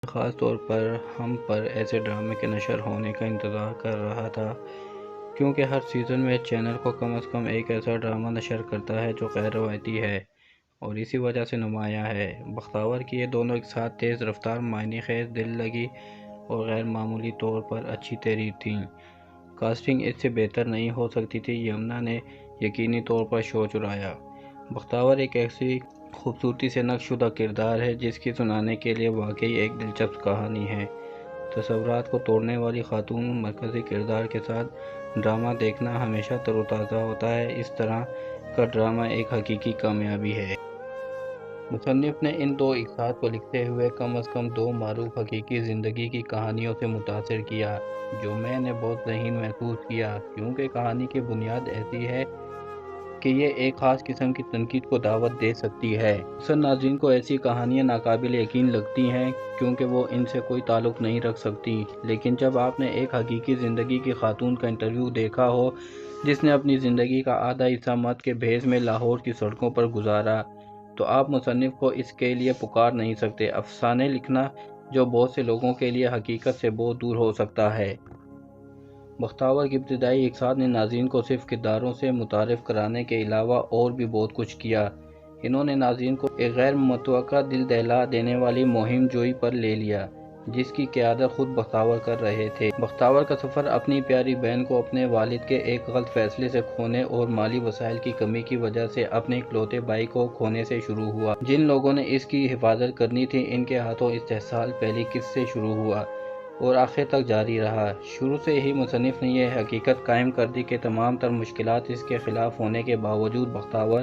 خاص طور پر ہم پر ایسے ڈرامے کے نشر ہونے کا انتظار کر رہا تھا، کیونکہ ہر سیزن میں چینل کو کم از کم ایک ایسا ڈرامہ نشر کرتا ہے جو غیر روایتی ہے اور اسی وجہ سے نمایاں ہے۔ بختاور کی یہ دونوں ایک ساتھ تیز رفتار، معنی خیز، دل لگی اور غیر معمولی طور پر اچھی تحریر تھیں۔ کاسٹنگ اس سے بہتر نہیں ہو سکتی تھی۔ یمنا نے یقینی طور پر شو چرایا۔ بختاور ایک ایسی خوبصورتی سے نقش شدہ کردار ہے جس کی سنانے کے لیے واقعی ایک دلچسپ کہانی ہے۔ تصورات کو توڑنے والی خاتون مرکزی کردار کے ساتھ ڈرامہ دیکھنا ہمیشہ تر و تازہ ہوتا ہے۔ اس طرح کا ڈرامہ ایک حقیقی کامیابی ہے۔ مصنف نے ان دو اقساط کو لکھتے ہوئے کم از کم دو معروف حقیقی زندگی کی کہانیوں سے متاثر کیا، جو میں نے بہت ذہین محسوس کیا، کیونکہ کہانی کی بنیاد ایسی ہے کہ یہ ایک خاص قسم کی تنقید کو دعوت دے سکتی ہے۔ اکثر ناظرین کو ایسی کہانیاں ناقابل یقین لگتی ہیں کیونکہ وہ ان سے کوئی تعلق نہیں رکھ سکتی، لیکن جب آپ نے ایک حقیقی زندگی کی خاتون کا انٹرویو دیکھا ہو جس نے اپنی زندگی کا آدھا حصہ مد کے بھیز میں لاہور کی سڑکوں پر گزارا، تو آپ مصنف کو اس کے لیے پکار نہیں سکتے۔ افسانے لکھنا جو بہت سے لوگوں کے لیے حقیقت سے بہت دور ہو سکتا ہے۔ بختاور کی ابتدائی اقساط نے ناظرین کو صرف کرداروں سے متعارف کرانے کے علاوہ اور بھی بہت کچھ کیا۔ انہوں نے ناظرین کو ایک غیر متوقع، دل دہلا دینے والی مہم جوئی پر لے لیا جس کی قیادت خود بختاور کر رہے تھے۔ بختاور کا سفر اپنی پیاری بہن کو اپنے والد کے ایک غلط فیصلے سے کھونے اور مالی وسائل کی کمی کی وجہ سے اپنے اکلوتے بھائی کو کھونے سے شروع ہوا۔ جن لوگوں نے اس کی حفاظت کرنی تھی، ان کے ہاتھوں استحصال پہلی قسط سے شروع ہوا اور آخر تک جاری رہا۔ شروع سے ہی مصنف نے یہ حقیقت قائم کر دی کہ تمام تر مشکلات اس کے خلاف ہونے کے باوجود بختاور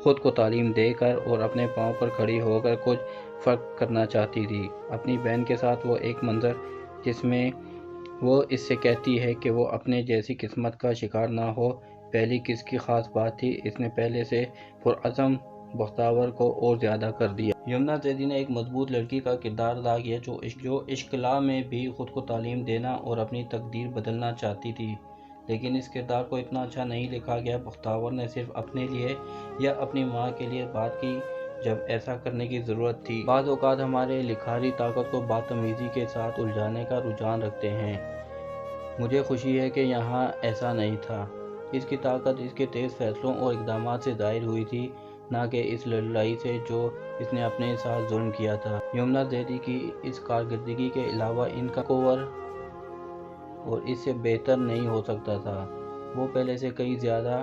خود کو تعلیم دے کر اور اپنے پاؤں پر کھڑی ہو کر کچھ فرق کرنا چاہتی تھی۔ اپنی بہن کے ساتھ وہ ایک منظر جس میں وہ اس سے کہتی ہے کہ وہ اپنے جیسی قسمت کا شکار نہ ہو، پہلی قسط کی خاص بات تھی۔ اس نے پہلے سے پرعزم بختاور کو اور زیادہ کر دیا۔ یمنا زیدی نے ایک مضبوط لڑکی کا کردار ادا کیا جو اشکلا میں بھی خود کو تعلیم دینا اور اپنی تقدیر بدلنا چاہتی تھی، لیکن اس کردار کو اتنا اچھا نہیں لکھا گیا۔ بختاور نے صرف اپنے لیے یا اپنی ماں کے لیے بات کی جب ایسا کرنے کی ضرورت تھی۔ بعض اوقات ہمارے لکھاری طاقت کو بدتمیزی کے ساتھ الجھانے کا رجحان رکھتے ہیں۔ مجھے خوشی ہے کہ یہاں ایسا نہیں تھا۔ اس کی طاقت اس کے تیز فیصلوں اور اقدامات سے ظاہر ہوئی تھی، نہ کہ اس لڑائی سے جو اس نے اپنے ساتھ ظلم کیا تھا۔ یمنا زیدی کی اس کارکردگی کے علاوہ ان کا کوور اور اس سے بہتر نہیں ہو سکتا تھا۔ وہ پہلے سے کہیں زیادہ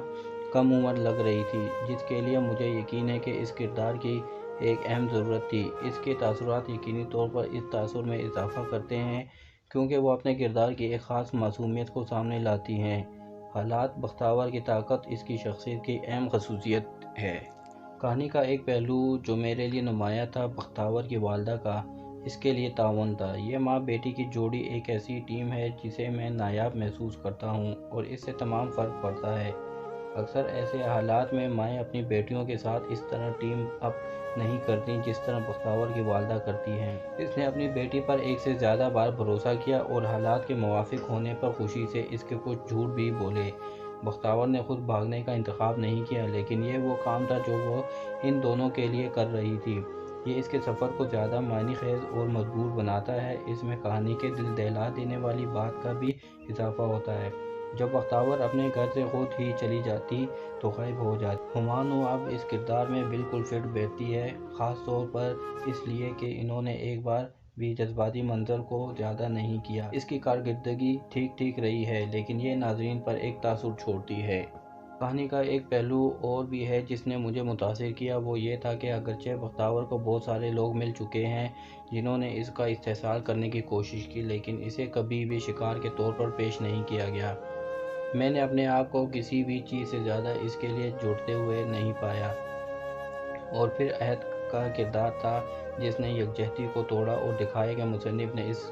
کم عمر لگ رہی تھی، جس کے لیے مجھے یقین ہے کہ اس کردار کی ایک اہم ضرورت تھی۔ اس کے تاثرات یقینی طور پر اس تاثر میں اضافہ کرتے ہیں کیونکہ وہ اپنے کردار کی ایک خاص معصومیت کو سامنے لاتی ہیں۔ حالات بختاور کی طاقت اس کی شخصیت کی اہم خصوصیت ہے۔ کہانی کا ایک پہلو جو میرے لیے نمایاں تھا بختاور کی والدہ کا اس کے لیے تعاون تھا۔ یہ ماں بیٹی کی جوڑی ایک ایسی ٹیم ہے جسے میں نایاب محسوس کرتا ہوں اور اس سے تمام فرق پڑتا ہے۔ اکثر ایسے حالات میں مائیں اپنی بیٹیوں کے ساتھ اس طرح ٹیم اپ نہیں کرتی جس طرح بختاور کی والدہ کرتی ہیں۔ اس نے اپنی بیٹی پر ایک سے زیادہ بار بھروسہ کیا اور حالات کے موافق ہونے پر خوشی سے اس کے کچھ جھوٹ بھی بولے۔ بختاور نے خود بھاگنے کا انتخاب نہیں کیا، لیکن یہ وہ کام تھا جو وہ ان دونوں کے لیے کر رہی تھی۔ یہ اس کے سفر کو زیادہ معنی خیز اور مضبوط بناتا ہے۔ اس میں کہانی کے دل دہلا دینے والی بات کا بھی اضافہ ہوتا ہے۔ جب بختاور اپنے گھر سے خود ہی چلی جاتی تو غائب ہو جاتی۔ ہمانو اب اس کردار میں بالکل فٹ بیٹھتی ہے، خاص طور پر اس لیے کہ انہوں نے ایک بار بھی جذباتی منظر کو زیادہ نہیں کیا۔ اس کی کارکردگی ٹھیک ٹھیک رہی ہے، لیکن یہ ناظرین پر ایک تاثر چھوڑتی ہے۔ کہانی کا ایک پہلو اور بھی ہے جس نے مجھے متاثر کیا، وہ یہ تھا کہ اگرچہ بختاور کو بہت سارے لوگ مل چکے ہیں جنہوں نے اس کا استحصال کرنے کی کوشش کی، لیکن اسے کبھی بھی شکار کے طور پر پیش نہیں کیا گیا۔ میں نے اپنے آپ کو کسی بھی چیز سے زیادہ اس کے لیے جوڑتے ہوئے نہیں پایا۔ اور پھر عہد کا کردار تھا جس نے یکجہتی کو توڑا اور دکھایا کہ مصنف نے اس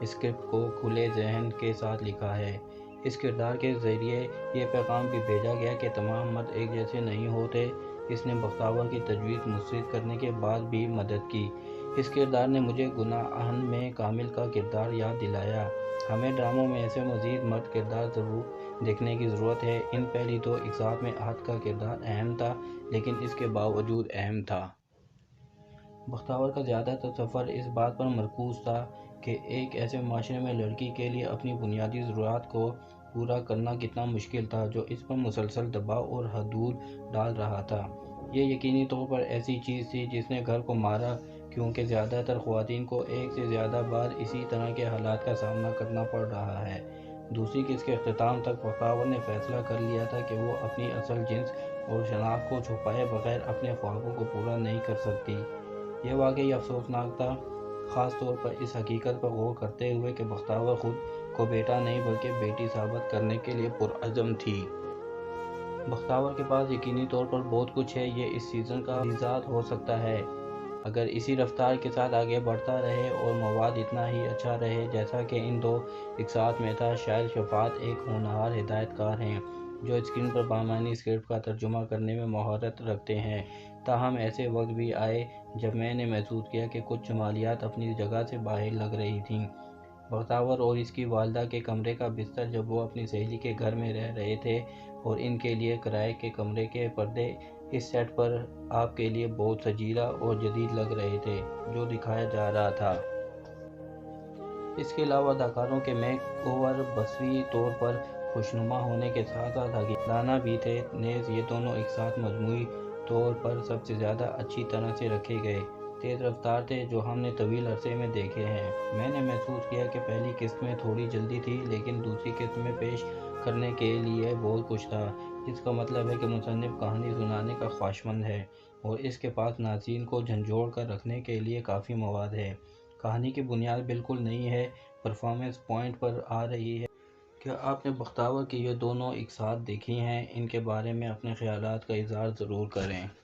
اسکرپٹ کو کھلے ذہن کے ساتھ لکھا ہے۔ اس کردار کے ذریعے یہ پیغام بھی بھیجا گیا کہ تمام مرد ایک جیسے نہیں ہوتے۔ اس نے بختاور کی تجویز مسترد کرنے کے بعد بھی مدد کی۔ اس کردار نے مجھے گناہن میں کامل کا کردار یاد دلایا۔ ہمیں ڈراموں میں ایسے مزید مرد کردار ضرور دیکھنے کی ضرورت ہے۔ ان پہلی دو اقساط میں عہد کا کردار اہم تھا، لیکن اس کے باوجود اہم تھا۔ بختیور کا زیادہ تر سفر اس بات پر مرکوز تھا کہ ایک ایسے معاشرے میں لڑکی کے لیے اپنی بنیادی ضروریات کو پورا کرنا کتنا مشکل تھا جو اس پر مسلسل دباؤ اور حدود ڈال رہا تھا۔ یہ یقینی طور پر ایسی چیز تھی جس نے گھر کو مارا، کیونکہ زیادہ تر خواتین کو ایک سے زیادہ بار اسی طرح کے حالات کا سامنا کرنا پڑ رہا ہے۔ دوسری قسط کے اختتام تک بختیور نے فیصلہ کر لیا تھا کہ وہ اپنی اصل جنس اور شناخت کو چھپائے بغیر اپنے خوابوں کو پورا نہیں کر سکتی۔ یہ واقعی افسوسناک تھا، خاص طور پر اس حقیقت پر غور کرتے ہوئے کہ بختیور خود کو بیٹا نہیں بلکہ بیٹی ثابت کرنے کے لیے پرعزم تھی۔ بختیور کے پاس یقینی طور پر بہت کچھ ہے، یہ اس سیزن کا مزاج ہو سکتا ہے اگر اسی رفتار کے ساتھ آگے بڑھتا رہے اور مواد اتنا ہی اچھا رہے جیسا کہ ان دو اقساط میں تھا۔ شاید شفاعت ایک ہونہار ہدایت کار ہیں جو اسکرین پر بامعنی اسکرپٹ کا ترجمہ کرنے میں مہارت رکھتے ہیں، تاہم ایسے وقت بھی آئے جب میں نے محسوس کیا کہ کچھ جمالیات اپنی جگہ سے باہر لگ رہی تھیں۔ بختیور اور اس کی والدہ کے کمرے کا بستر جب وہ اپنی سہیلی کے گھر میں رہ رہے تھے اور ان کے لیے کرائے کے کمرے کے پردے اس سیٹ پر آپ کے لیے بہت سجیلا اور جدید لگ رہے تھے جو دکھایا جا رہا تھا۔ اس کے علاوہ اداکاروں کے میک اوور بصری طور پر خوشنما ہونے کے ساتھ ساتھ حقیقتانہ بھی تھے، نیز یہ دونوں اقساط مجموعی طور پر سب سے زیادہ اچھی طرح سے رکھے گئے تیز رفتار تھے جو ہم نے طویل عرصے میں دیکھے ہیں۔ میں نے محسوس کیا کہ پہلی قسط میں تھوڑی جلدی تھی لیکن دوسری قسط میں پیش کرنے کے لیے بہت کچھ تھا، جس کا مطلب ہے کہ مصنف کہانی سنانے کا خواہشمند ہے اور اس کے پاس ناظرین کو جھنجھوڑ کر رکھنے کے لیے کافی مواد ہے۔ کہانی کی بنیاد بالکل نئی ہے، پرفارمنس پوائنٹ پر آ رہی ہے۔ کیا آپ نے بختیور کی یہ دونوں اقساط دیکھی ہیں؟ ان کے بارے میں اپنے خیالات کا اظہار ضرور کریں۔